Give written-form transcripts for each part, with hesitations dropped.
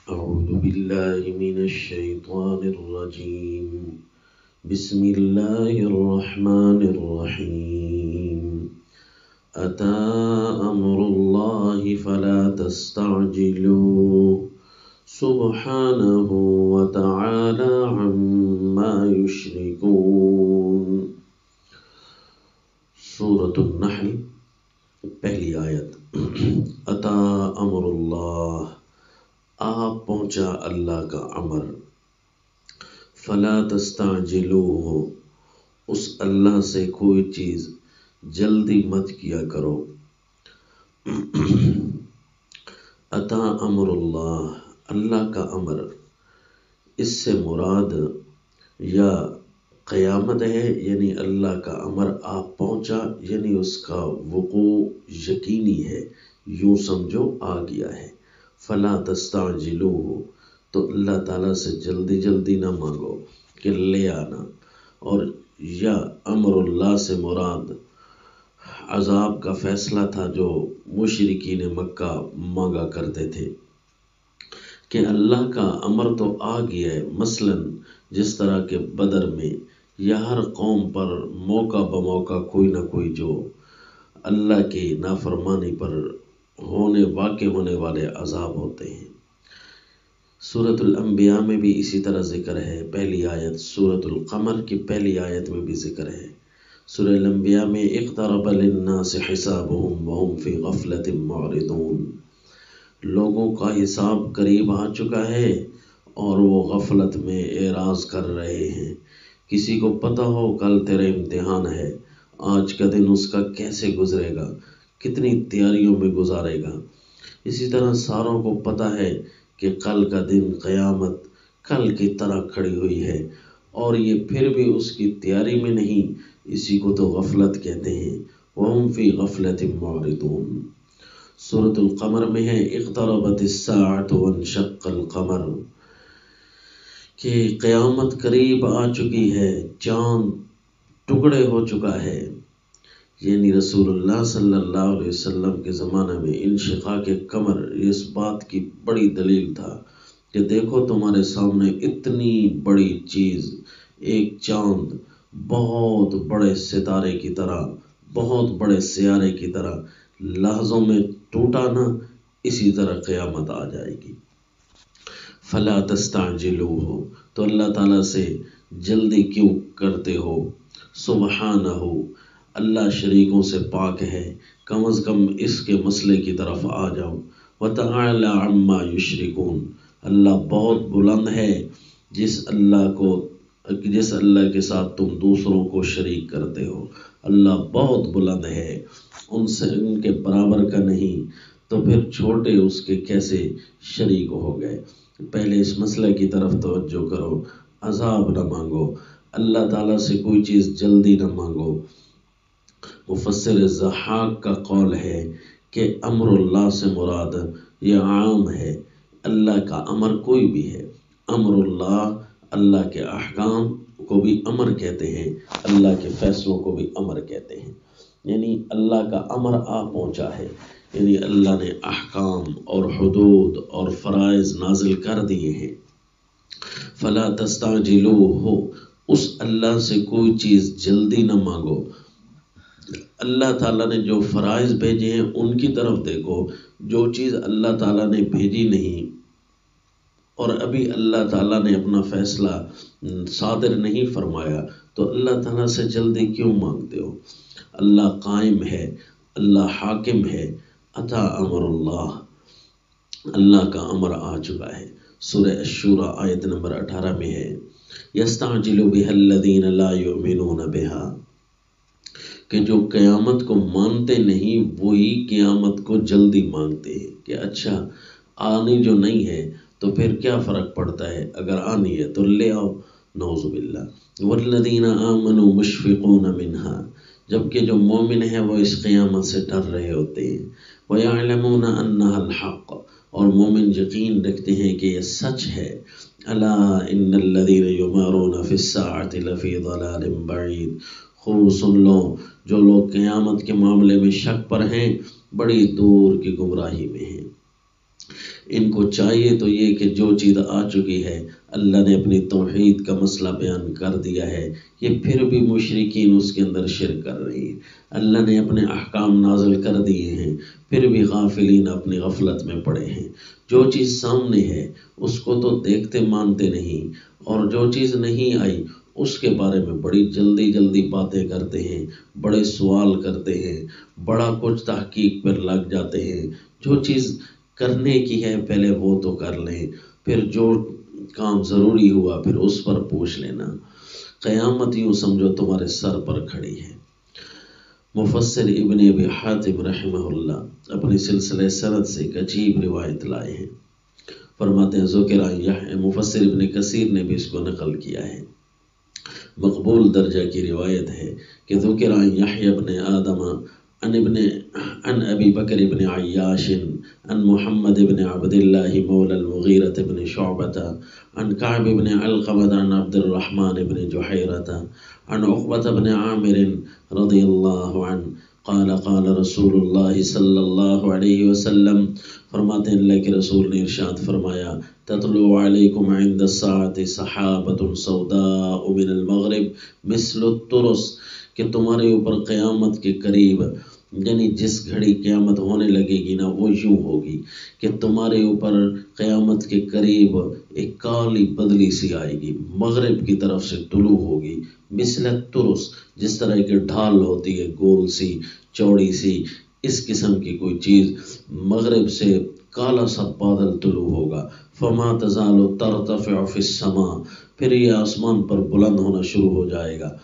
أعوذ بالله من الشيطان الرجيم. بسم الله الرحمن الرحيم. أتى أمر الله فلا تستعجلوه سبحانه وتعالى عما يشركون. سورة النحل پہلی آیت. عطا امر اللہ، آ پہنچا اللہ کا امر. فلا تستعجلوہ، اس اللہ سے کوئی چیز جلدی مت کیا کرو. عطا امر اللہ، اللہ کا امر، اس سے مراد یا قیامت ہے، یعنی اللہ کا امر آ پہنچا، یعنی اس کا وقوع یقینی ہے، یوں سمجھو آ گیا ہے. فلا تستعجلوہ، تو اللہ تعالیٰ سے جلدی جلدی نہ مانگو کہ لے آنا. اور یا امر اللہ سے مراد عذاب کا فیصلہ تھا جو مشرکین مکہ مانگا کرتے تھے کہ اللہ کا امر تو آ گیا ہے. مثلا جس طرح کے بدر میں یا ہر قوم پر موقع بموقع کوئی نہ کوئی جو اللہ کی نافرمانی پر واقع ہونے والے عذاب ہوتے ہیں. سورۃ الانبیاء میں بھی اسی طرح ذکر ہے. پہلی آیت سورۃ القمر کی پہلی آیت میں بھی ذکر ہے. سورۃ الانبیاء میں اقترب للناس حسابهم وهم فی غفلۃ معرضون، لوگوں کا حساب قریب آ چکا ہے اور وہ غفلت میں اعراض کر رہے ہیں. کسی کو پتہ ہو کل تیرا امتحان ہے، آج کا دن اس کا کیسے گزرے گا، کتنی تیاریوں میں گزارے گا. اسی طرح ساروں کو پتہ ہے کہ کل کا دن قیامت کل کی طرح کھڑی ہوئی ہے، اور یہ پھر بھی اس کی تیاری میں نہیں. اسی کو تو غفلت کہتے ہیں. وَهُمْ فِي غَفْلَةٍ مُعْرِضُونَ. سورۃ القمر میں ہے اقتربت الساعة وانشق القمر، کہ قیامت قریب آ چکی ہے، چاند ٹکڑے ہو چکا ہے. یعنی رسول اللہ صلی اللہ علیہ وسلم کے زمانے میں انشقاق قمر اس بات کی بڑی دلیل تھا کہ دیکھو تمہارے سامنے اتنی بڑی چیز، ایک چاند بہت بڑے ستارے کی طرح، بہت بڑے سیارے کی طرح لحظوں میں ٹوٹا نا، اسی طرح قیامت آ جائے گی. فلا تستعجلوہ، تو اللہ تعالیٰ سے جلدی کیوں کرتے ہو. سبحانہ، اللہ شریکوں سے پاک ہے، کم از کم اس کے مسئلے کی طرف آ جاؤ. وتعالی عما یشرکون، اللہ بہت بلند ہے جس اللہ کے ساتھ تم دوسروں کو شریک کرتے ہو. اللہ بہت بلند ہے، ان کے برابر کا نہیں، تو پھر چھوٹے اس کے کیسے شریک ہو گئے. پہلے اس مسئلے کی طرف توجہ کرو. عذاب نہ مانگو، اللہ تعالیٰ سے کوئی چیز جلدی نہ مانگو. مفسر ضحاک کا قول ہے کہ امر اللہ سے مراد یہ عام ہے. اللہ کا امر کوئی بھی ہے. امر اللہ، اللہ کے احکام کو بھی امر کہتے ہیں، اللہ کے فیصلوں کو بھی امر کہتے ہیں. یعنی اللہ کا امر آ پہنچا ہے، یعنی اللہ نے احکام اور حدود اور فرائض نازل کر دیے ہیں. فلا تستعجلوہ، اس اللہ سے کوئی چیز جلدی نہ مانگو. اللہ تعالیٰ نے جو فرائض بھیجے ہیں ان کی طرف دیکھو. جو چیز اللہ تعالیٰ نے بھیجی نہیں اور ابھی اللہ تعالیٰ نے اپنا فیصلہ صادر نہیں فرمایا، تو اللہ تعالیٰ سے جلدی کیوں مانگتے ہو. اللہ قائم ہے، اللہ حاکم ہے. عطا امر اللہ، اللہ کا امر آ چکا ہے. سورہ الشورى آیت نمبر 18 میں ہے یستعجل بها الذین لا یؤمنون بها، کہ جو قیامت کو مانتے نہیں وہی قیامت کو جلدی مانگتے ہیں کہ اچھا آنی جو نہیں ہے تو پھر کیا فرق پڑتا ہے، اگر آنی ہے تو لے آؤ. نعوذ باللہ. والذین آمنوا مشفقون منها، جبکہ جو مومن ہیں وہ اس قیامت سے ڈر رہے ہوتے ہیں. وَيَعْلَمُونَ أَنَّهَا الْحَقُّ، اور مومن یقین رکھتے ہیں کہ یہ سچ ہے. أَلَا إِنَّ الَّذِينَ يُمَارُونَ فِي السَّاعَةِ لَفِي ضَلَالٍ بَعِيدٍ، خوب سن لو، جو لوگ قیامت کے معاملے میں شک پر ہیں بڑی دور کی گمراہی میں ہیں. ان کو چاہیے تو یہ کہ جو چیز آ چکی ہے اللہ نے اپنی توحید کا مسئلہ بیان کر دیا ہے، یہ پھر بھی مشرکین اس کے اندر شرک کر رہی ہیں، اللہ نے اپنے احکام نازل کر دیے ہیں، پھر بھی غافلین اپنی غفلت میں پڑے ہیں۔ جو چیز سامنے ہے اس کو تو دیکھتے مانتے نہیں، اور جو چیز نہیں آئی اس کے بارے میں بڑی جلدی جلدی باتیں کرتے ہیں، بڑے سوال کرتے ہیں، بڑا کچھ تحقیق پر لگ جاتے ہیں۔ جو چیز کرنے کی ہے پہلے وہ تو کر لیں، پھر جو کام ضروری ہوا پھر اس پر پوچھ لینا۔ قیامت یوں سمجھو تمہارے سر پر کھڑی ہے۔ مفسر ابن ابی حاتم رحمہ اللہ اپنی سلسلہ سند سے ایک عجیب روایت لائے ہیں، فرماتے ہیں ذکر مفسر ابن کثیر نے بھی اس کو نقل کیا ہے، مقبول درجہ کی روایت ہے کہ ذکر یحیی ابن آدم عن ابی بکر ابن عیاش عن محمد ابن عبد اللہ مولا المغیرة ابن شعبة عن کعب ابن علقمة عن عبد الرحمن ابن جحیرة عن عقبة ابن عامر رضی اللہ عنہ قال قال رسول اللہ صلی اللہ علیہ وسلم، فرماتے ہیں اللہ کے رسول نے ارشاد فرمایا، تطلع علیکم عند الساعة سحابۃ سوداء من المغرب مثل الترس، کہ تمہارے اوپر قیامت کے قریب، یعنی جس گھڑی قیامت ہونے لگے گی نا وہ یوں ہوگی کہ تمہارے اوپر قیامت کے قریب ایک کالی بدلی سی آئے گی، مغرب کی طرف سے طلوع ہوگی، مثل الترس، جس طرح کی ڈھال ہوتی ہے گول سی چوڑی سی، اس قسم کی کوئی چیز مغرب سے کالا سا بادل طلوع ہوگا۔ فما تزال ترتفع فی السماء، پھر یہ آسمان پر بلند ہونا شروع ہو جائے گا۔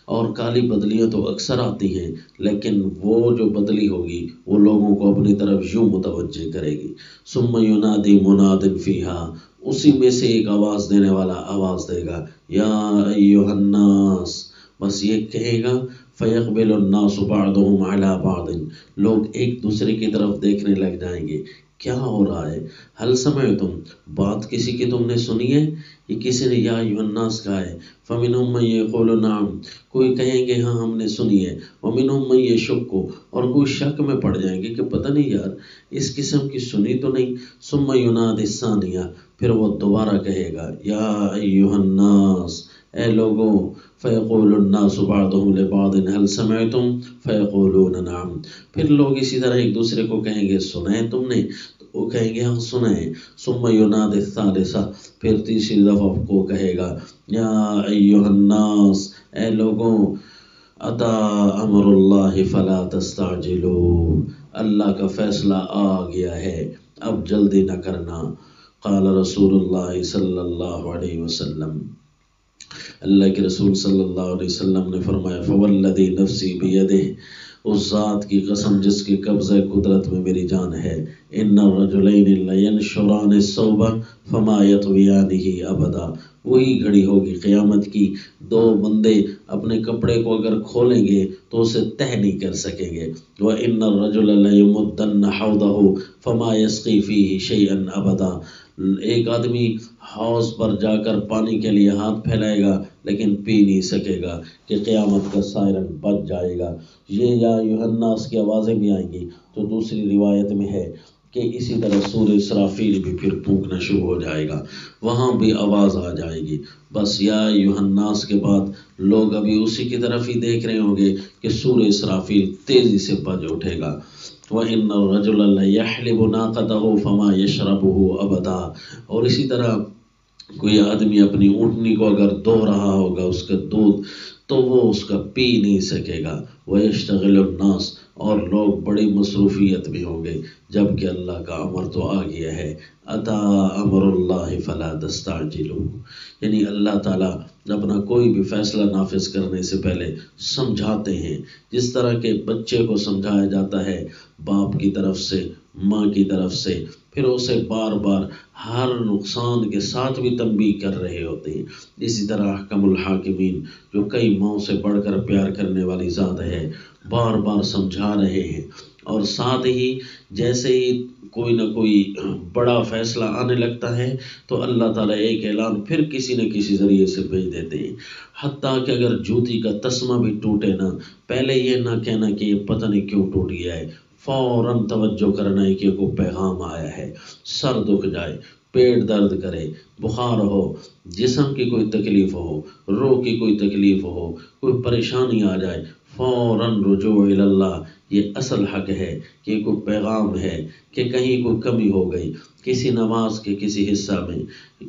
اور کالی بدلیاں تو اکثر آتی ہیں، لیکن وہ جو بدلی ہوگی وہ لوگوں کو اپنی طرف یوں متوجہ کرے گی۔ ثم ینادی مناد فیہا، اسی میں سے ایک آواز دینے والا آواز دے گا، یا ایھا الناس، بس یہ کہے گا، فیقبل الناس بعضهم علی بعض، لوگ ایک دوسرے کی طرف دیکھنے لگ جائیں گے، کیا ہو رہا ہے؟ حل سمعتم، بات کسی کی تم نے سنی ہے؟ یہ کسی نے یا ایھا الناس کہا ہے، فمنہم من یقول نعم، کوئی کہیں گے ہاں ہم نے سنی ہے، ومنہم من یشک، اور کوئی شک میں پڑ جائیں گے کہ پتہ نہیں یار اس قسم کی سنی تو نہیں۔ ثم ینادی الثانیہ، پھر وہ دوبارہ کہے گا، یا ایھا الناس، اے لوگوں، فیقول الناس بعضهم لبعض هل سمعتم فیقولون نعم، پھر لوگ اسی طرح ایک دوسرے کو کہیں گے سنا ہے تم نے؟ تو وہ کہیں گے ہاں سنا ہے۔ ثم ینادی الثالثہ، پھر تیسری دفعہ کو کہے گا، یا ایھا الناس، اے لوگوں، اتا امر اللہ فلا تستعجلوا، اللہ کا فیصلہ آ گیا ہے اب جلدی نہ کرنا۔ قال رسول اللہ صلی اللہ علیہ وسلم، اللہ کے رسول صلی اللہ علیہ وسلم نے فرمایا، فوالذی نفسی بیدہ، اس ذات کی قسم جس کے قبضہ قدرت میں میری جان ہے، ان الرجلین لینشران الثوب فما یطویانہ ابدا، وہی گھڑی ہوگی قیامت کی، دو بندے اپنے کپڑے کو اگر کھولیں گے تو اسے تہہ نہیں کر سکیں گے، وان الرجل لیمدن حوضہ فما یسقی فیہ شیئا ابدا، ایک آدمی حوض پر جا کر پانی کے لیے ہاتھ پھیلائے گا لیکن پی نہیں سکے گا کہ قیامت کا سائرن بج جائے گا۔ یہ یا ایھا الناس کی آوازیں بھی آئیں گی، تو دوسری روایت میں ہے کہ اسی طرح سور اسرافیل بھی پھر پھونکنا شروع ہو جائے گا، وہاں بھی آواز آ جائے گی، بس یا ایھا الناس کے بعد لوگ ابھی اسی کی طرف ہی دیکھ رہے ہوں گے کہ سور اسرافیل تیزی سے بج اٹھے گا۔ وَإِنَّ الرَّجُلَ لَيَحْلِبُ نَاقَتَهُ فَمَا يَشْرَبُهُ أَبَدًا، اور اسی طرح کوئی آدمی اپنی اونٹنی کو اگر دو رہا ہوگا اس کا دودھ تو وہ اس کا پی نہیں سکے گا۔ وَيَشْتَغِلُ النَّاسِ، اور لوگ بڑی مصروفیت میں ہوں گے، جبکہ اللہ کا امر تو آ گیا ہے، اتا امر اللہ فلا تستعجلوا، یعنی اللہ تعالیٰ اپنا کوئی بھی فیصلہ نافذ کرنے سے پہلے سمجھاتے ہیں، جس طرح کے بچے کو سمجھایا جاتا ہے باپ کی طرف سے، ماں کی طرف سے، پھر اسے بار بار ہر نقصان کے ساتھ بھی تنبیہ کر رہے ہوتے ہیں۔ اسی طرح احکم الحاکمین، جو کئی ماؤں سے بڑھ کر پیار کرنے والی ذات ہے، بار بار سمجھا رہے ہیں، اور ساتھ ہی جیسے ہی کوئی نہ کوئی بڑا فیصلہ آنے لگتا ہے تو اللہ تعالیٰ ایک اعلان پھر کسی نہ کسی ذریعے سے بھیج دیتے ہیں، حتیٰ کہ اگر جوتی کا تسمہ بھی ٹوٹے نا، پہلے یہ نہ کہنا کہ یہ پتہ نہیں کیوں ٹوٹ گیا ہے، فوراً توجہ کرنا ہے کہ کوئی پیغام آیا ہے. سر دکھ جائے، پیٹ درد کرے، بخار ہو، جسم کی کوئی تکلیف ہو، روح کی کوئی تکلیف ہو، کوئی پریشانی آ جائے، فوراً رجوع اللہ. یہ اصل حق ہے کہ کوئی پیغام ہے کہ کہیں کوئی کمی ہو گئی، کسی نماز کے کسی حصہ میں،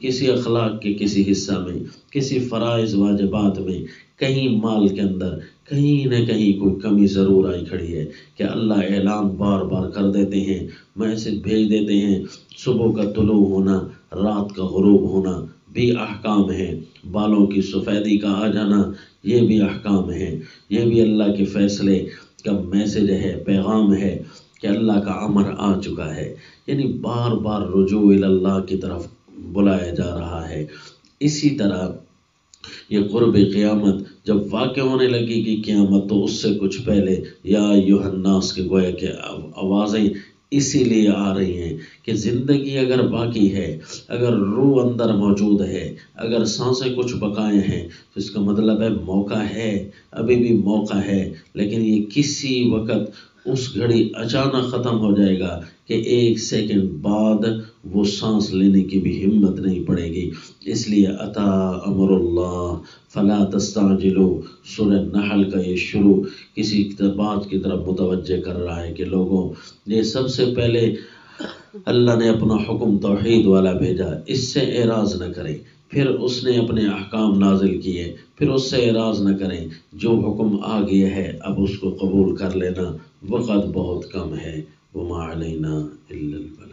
کسی اخلاق کے کسی حصہ میں، کسی فرائض واجبات میں، کہیں مال کے اندر کہیں نہ کہیں کوئی کمی ضرور آئی کھڑی ہے کہ اللہ اعلان بار بار کر دیتے ہیں، میسج بھیج دیتے ہیں. صبح کا طلوع ہونا، رات کا غروب ہونا بھی احکام ہے. بالوں کی سفیدی کا آ جانا یہ بھی احکام ہے. یہ بھی اللہ کے فیصلے کا میسج ہے، پیغام ہے کہ اللہ کا امر آ چکا ہے. یعنی بار بار رجوع اللہ کی طرف بلایا جا رہا ہے. اسی طرح یہ قرب قیامت جب واقع ہونے لگے گی قیامت، تو اس سے کچھ پہلے یا ایھا الناس کے گویا کہ آوازیں اسی لیے آ رہی ہیں کہ زندگی اگر باقی ہے، اگر روح اندر موجود ہے، اگر سانسیں کچھ بقائے ہیں، تو اس کا مطلب ہے موقع ہے، ابھی بھی موقع ہے. لیکن یہ کسی وقت اس گھڑی اچانک ختم ہو جائے گا کہ 1 سیکنڈ بعد وہ سانس لینے کی بھی ہمت نہیں پڑے گی. اس لیے اتا امر اللہ فلا تستعجلوا. سورہ نحل کا یہ شروع کسی بات کی طرف متوجہ کر رہا ہے کہ لوگوں، یہ سب سے پہلے اللہ نے اپنا حکم توحید والا بھیجا، اس سے اعراض نہ کریں. پھر اس نے اپنے احکام نازل کیے، پھر اس سے اعراض نہ کریں. جو حکم آ گیا ہے اب اس کو قبول کر لینا. وقت بہت کم ہے. وما علینا الا البلاغ.